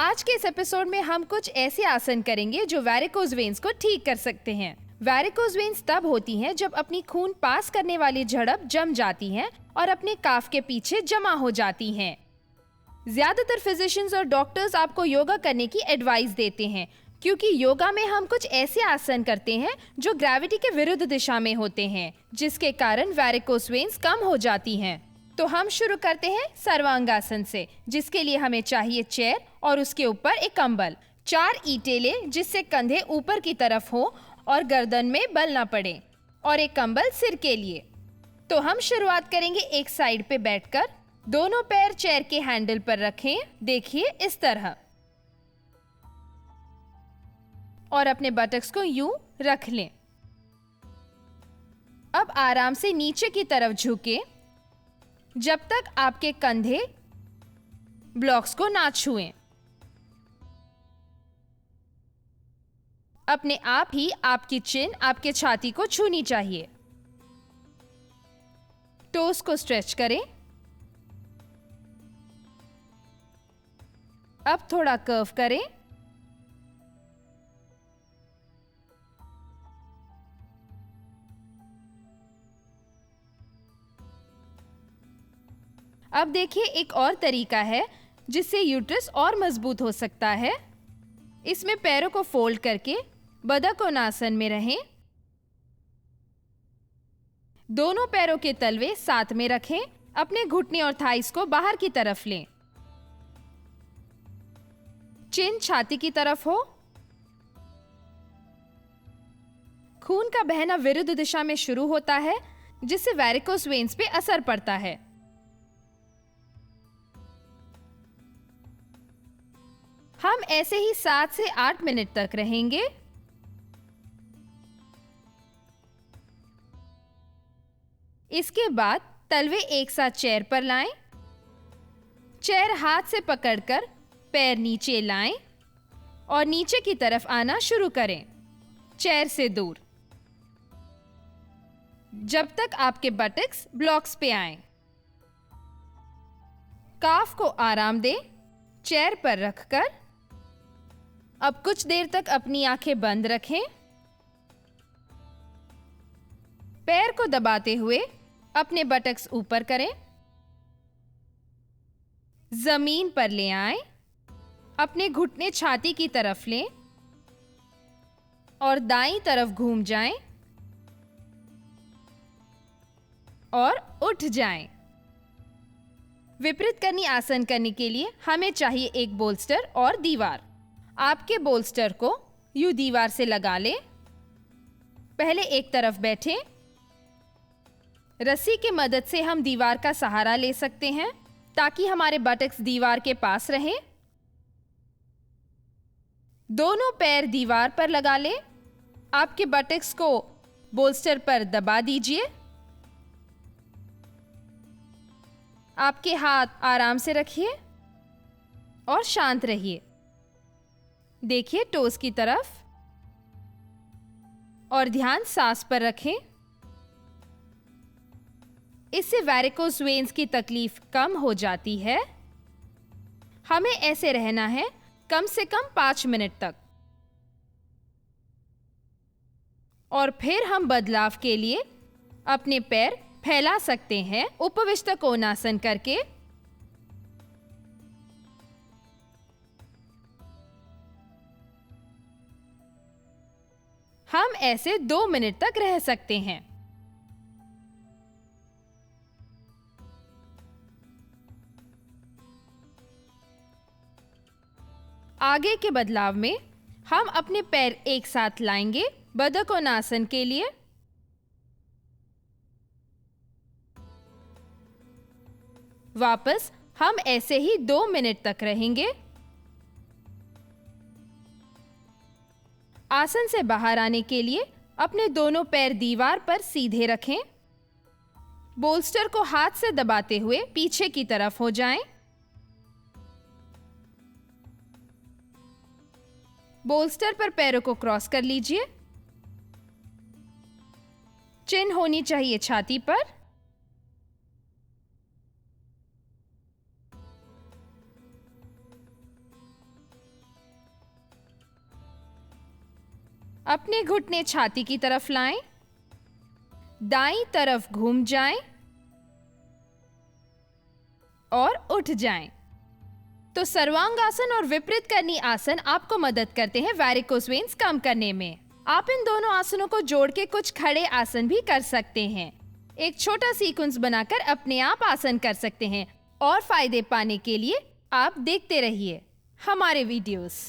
आज के इस एपिसोड में हम कुछ ऐसे आसन करेंगे जो वैरिकोज वेन्स को ठीक कर सकते हैं। वैरिकोज वेन्स तब होती हैं जब अपनी खून पास करने वाली झड़प जम जाती हैं और अपने काफ के पीछे जमा हो जाती हैं। ज्यादातर फिजिशियंस और डॉक्टर्स आपको योगा करने की एडवाइस देते हैं, क्योंकि योगा में हम कुछ ऐसे आसन करते हैं जो ग्रेविटी के विरुद्ध दिशा में होते हैं, जिसके कारण वैरिकोज वेन्स कम हो जाती हैं। तो हम शुरू करते हैं सर्वांगासन से, जिसके लिए हमें चाहिए चेयर और उसके ऊपर एक कंबल। 4 ईंटें लें जिससे कंधे ऊपर की तरफ हो और गर्दन में बल ना पड़े, और एक कंबल सिर के लिए। तो हम शुरुआत करेंगे एक साइड पे बैठकर। दोनों पैर चेयर के हैंडल पर रखें, देखिए इस तरह, और अपने बटक्स को यूं रख लें। अब आराम से नीचे की तरफ झुकें जब तक आपके कंधे ब्लॉक्स को ना छुएं। अपने आप ही आपकी चिन आपके छाती को छूनी चाहिए। टोस को स्ट्रेच करें। अब थोड़ा कर्व करें। अब देखिए एक और तरीका है जिससे यूट्रस और मजबूत हो सकता है। इसमें पैरों को फोल्ड करके बदकोनासन में रहें। दोनों पैरों के तलवे साथ में रखें। अपने घुटने और थाइस को बाहर की तरफ लें। चिन छाती की तरफ हो। खून का बहना विरुद्ध दिशा में शुरू होता है, जिससे वैरिकोज वेन्स पे असर पड़ता है। हम ऐसे ही 7 से 8 मिनट तक रहेंगे। इसके बाद तलवे एक साथ चेयर पर लाएं। चेयर हाथ से पकड़कर पैर नीचे लाएं और नीचे की तरफ आना शुरू करें, चेयर से दूर, जब तक आपके बटक्स ब्लॉक्स पे आएं। काफ को आराम दें, चेयर पर रखकर। अब कुछ देर तक अपनी आंखें बंद रखें। पैर को दबाते हुए अपने बटक्स ऊपर करें, जमीन पर ले आएं। अपने घुटने छाती की तरफ लें और दाईं तरफ घूम जाएं और उठ जाएं। विपरीत करनी आसन करने के लिए हमें चाहिए एक बोल्स्टर और दीवार। आपके बोल्स्टर को यूं दीवार से लगा लें। पहले एक तरफ बैठें। रस्सी की मदद से हम दीवार का सहारा ले सकते हैं ताकि हमारे बटक्स दीवार के पास रहें। दोनों पैर दीवार पर लगा लें। आपके बटक्स को बोल्स्टर पर दबा दीजिए। आपके हाथ आराम से रखिए और शांत रहिए। देखिए टोस की तरफ, और ध्यान सांस पर रखें। इससे वैरिकोज वेन्स की तकलीफ कम हो जाती है। हमें ऐसे रहना है कम से कम 5 मिनट तक, और फिर हम बदलाव के लिए अपने पैर फैला सकते हैं उपविष्ट कोणासन करके। हम ऐसे 2 मिनट तक रह सकते हैं। आगे के बदलाव में हम अपने पैर एक साथ लाएंगे बदकोनासन के लिए। वापस हम ऐसे ही 2 मिनट तक रहेंगे। आसन से बाहर आने के लिए अपने दोनों पैर दीवार पर सीधे रखें। बोल्स्टर को हाथ से दबाते हुए पीछे की तरफ हो जाएं। बोल्स्टर पर पैरों को क्रॉस कर लीजिए। चिन होनी चाहिए छाती पर। अपने घुटने छाती की तरफ लाएं, दाईं तरफ घूम जाएं और उठ जाएं। तो सर्वांगासन और विपरीत करनी आसन आपको मदद करते हैं वैरिकोज वेन्स कम करने में। आप इन दोनों आसनों को जोड़ के कुछ खड़े आसन भी कर सकते हैं। एक छोटा सीक्वेंस बनाकर अपने आप आसन कर सकते हैं और फायदे पाने के लिए आप देखते रहिए हमारे वीडियोस।